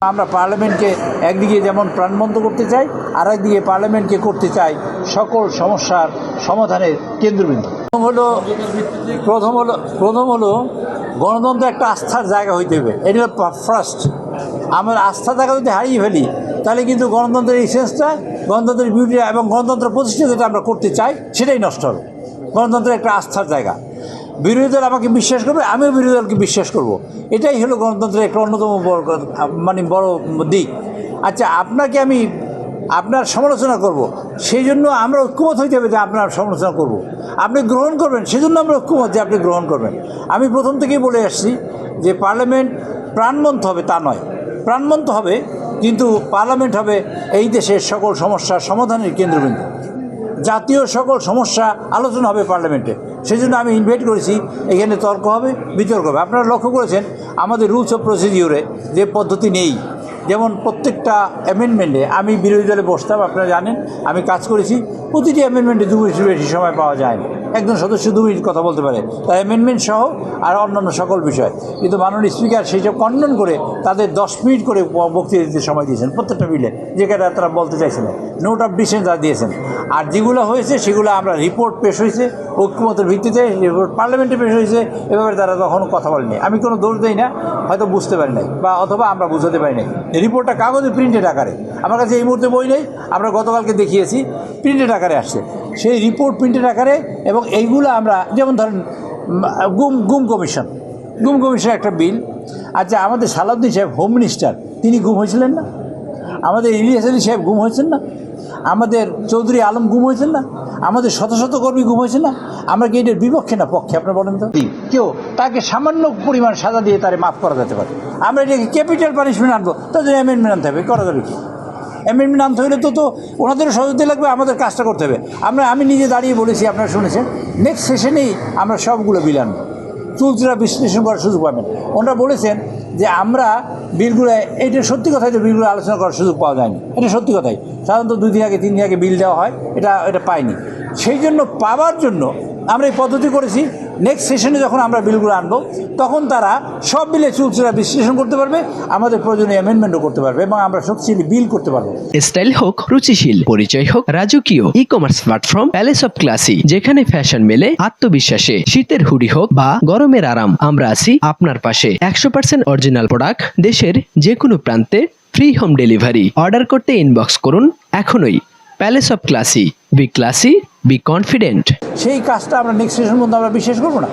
আমরা পার্লামেন্টকে একদিকে যেমন প্রাণবন্ত করতে চাই, আর একদিকে পার্লামেন্টকে করতে চাই সকল সমস্যার সমাধানের কেন্দ্রবিন্দু। প্রথম হলো গণতন্ত্র একটা আস্থার জায়গা হইতে হবে, এটা হলো ফার্স্ট। আমরা আস্থার জায়গা যদি হারিয়ে ফেলি তাহলে কিন্তু গণতন্ত্রের ইসেন্সটা, গণতন্ত্রের বিউটি এবং গণতন্ত্র প্রতিষ্ঠা যেটা আমরা করতে চাই সেটাই নষ্ট হবে। গণতন্ত্রের একটা আস্থার জায়গা, বিরোধী দল আমাকে বিশ্বাস করবে, আমিও বিরোধী দলকে বিশ্বাস করব, এটাই হলো গণতন্ত্রের একটা অন্যতম বড় দিক। আচ্ছা, আপনাকে আমি আপনার সমালোচনা করব, সেই জন্য আমরা ঐক্যমত হইতে হবে যে আপনার সমালোচনা করব। আপনি গ্রহণ করবেন, সেজন্য আমরা ঐক্যমত যে আপনি গ্রহণ করবেন। আমি প্রথম থেকেই বলে আসছি যে পার্লামেন্ট প্রাণবন্ত হবে তা নয়, প্রাণবন্ত হবে কিন্তু পার্লামেন্ট হবে এই দেশের সকল সমস্যার সমাধানের কেন্দ্রবিন্দু। জাতীয় সকল সমস্যা আলোচনা হবে পার্লামেন্টে, সেই জন্য আমি ইনভাইট করেছি। এখানে তর্ক হবে, বিতর্ক হবে। আপনারা লক্ষ্য করেছেন আমাদের রুলস অফ প্রসিডিওরে যে পদ্ধতি নেই, যেমন প্রত্যেকটা অ্যামেন্ডমেন্টে আমি বিরোধী দলে বসতাম, আপনারা জানেন আমি কাজ করেছি, প্রতিটি অ্যামেন্ডমেন্টে 2 মিনিটের বেশি সময় পাওয়া যায় না। একজন সদস্য 2 মিনিট কথা বলতে পারে, তার অ্যামেন্ডমেন্ট সহ আর অন্যান্য সকল বিষয়। কিন্তু মাননীয় স্পিকার সেই সব খণ্ডন করে তাদের 10 মিনিট করে বক্তৃতা দিতে সময় দিয়েছেন প্রত্যেকটা বিলে, যেখানে তারা বলতে চাইছিলেন। নোট অফ ডিসেন্ট তারা দিয়েছেন। আর যেগুলো হয়েছে সেগুলো আমরা রিপোর্ট পেশ হয়েছে ঐক্যমতের ভিত্তিতে, রিপোর্ট পার্লামেন্টে পেশ হয়েছে, এভাবে তারা কখনো কথা বলেনি। আমি কোনো দোষ দিই না, হয়তো বুঝতে পারি নাই বা অথবা আমরা বুঝাতে পারি নাই। রিপোর্টটা কাগজে প্রিন্টেড আকারে আমার কাছে এই মুহূর্তে বই নেই, আমরা গতকালকে দেখিয়েছি, প্রিন্টেড আকারে আসছে সেই রিপোর্ট, প্রিন্টেড আকারে। এবং এইগুলো আমরা যেমন ধরেন গুম কমিশন একটা বিল। আচ্ছা, আমাদের সালাউদ্দিন সাহেব হোম মিনিস্টার, তিনি গুম হয়েছিলেন না? আমাদের ইলিয়াস আলী সাহেব গুম হয়েছেন না? আমাদের চৌধুরী আলম গুম হয়েছেন না? আমাদের শত শত কর্মী গুম হয়েছে না? আমরা কি এটার বিপক্ষে না পক্ষে আপনারা বলেন তো? কেউ তাকে সামান্য পরিমাণ সাজা দিয়ে তারে মাফ করা যেতে পারে। আমরা এটাকে ক্যাপিটাল পানিশমেন্ট আনবো, তাদের অ্যামেন্ডমেন্ট আনতে হবে। করা যাবে কি? অ্যামেন্ডমেন্ট আনতে হলে তো ওনাদেরও সহযোগিতা লাগবে, আমাদের কাজটা করতে হবে। আমি নিজে দাঁড়িয়ে বলেছি, আপনারা শুনেছেন, নেক্সট সেশনেই আমরা সবগুলো বিল আনবো, চুলচুরা বিশ্লেষণ করার সুযোগ পাবেন। ওনারা বলেছেন যে আমরা বিলগুলো, এইটা সত্যি কথাই যে বিলগুলো আলোচনা করার সুযোগ পাওয়া যায়নি, এটা সত্যি কথাই। সাধারণত 2 দিন আগে 3 দিন আগে বিল দেওয়া হয়, এটা পাইনি। সেই জন্য পাওয়ার জন্য আমরা এই পদ্ধতি করেছি। নেক্সট সেশনে যখন আমরা বিলগুলো আনবো তখন তারা সব বিলে চুলচুরা বিশ্লেষণ করতে পারবে, আমাদের প্রয়োজনীয় অ্যামেন্ডমেন্টও করতে পারবে এবং আমরা শক্তিশালী বিল করতে পারবো। স্টাইল হোক রুচিশীল, পরিচয় হোক রাজকীয়, e-commerce platform palace of classy, যেখানে ফ্যাশন মেলে আত্মবিশ্বাসে। শীতের হুডি হোক বা গরমের আরাম, আমরা আছি আপনার পাশে। 100% অরিজিনাল প্রোডাক্ট, দেশের যে কোনো প্রান্তে, ফ্রি হোম ডেলিভারি। অর্ডার করতে ইনবক্স করুন এখনই। Palace of classy, B classy, be confident. সেই কাজটা আমরা নেক্সট সেশন মধ্যে আমরা বিশ্বাস করবো না।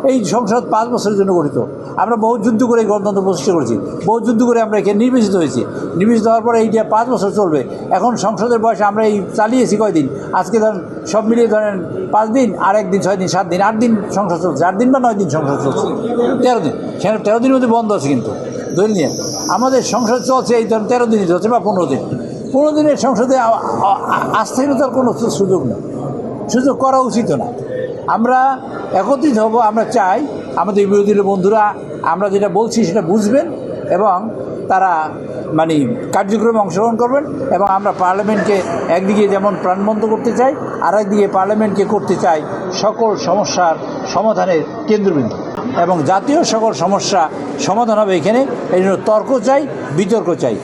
এই সংসদ 5 বছরের জন্য গঠিত, আমরা বহু যুদ্ধ করে গণতন্ত্র প্রতিষ্ঠা করেছি, বহু যুদ্ধ করে আমরা এখানে নির্বাচিত হয়েছি। নির্বাচিত হওয়ার পরে এইটা 5 বছর চলবে। এখন সংসদের বয়সে আমরা এই চালিয়েছি কয়দিন, আজকে ধরেন সব মিলিয়ে ধরেন 5 দিন, আর 1 দিন, 6 দিন, 7 দিন, 8 দিন সংসদ চলছে, 8 দিন বা 9 দিন সংসদ চলছে, 13 দিন। সেখানে 13 দিনের মধ্যে বন্ধ আছে, কিন্তু ধরে নিয়ে আমাদের সংসদ চলছে এই ধরেন 13 দিনই চলছে বা 15 দিন। 15 দিনের সংসদে আস্থাহীনতার কোনো সুযোগ নেই, সুযোগ করা উচিত না। আমরা একত্রিত হব, আমরা চাই আমাদের বিরোধী বন্ধুরা আমরা যেটা বলছি সেটা বুঝবেন এবং তারা কার্যক্রমে অংশগ্রহণ করবেন। এবং আমরা পার্লামেন্টকে একদিকে যেমন প্রাণবন্ত করতে চাই, আর একদিকে পার্লামেন্টকে করতে চাই সকল সমস্যার সমাধানের কেন্দ্রবিন্দু। এবং জাতীয় সকল সমস্যা সমাধান হবে এখানে, এই জন্য তর্ক চাই, বিতর্ক চাই।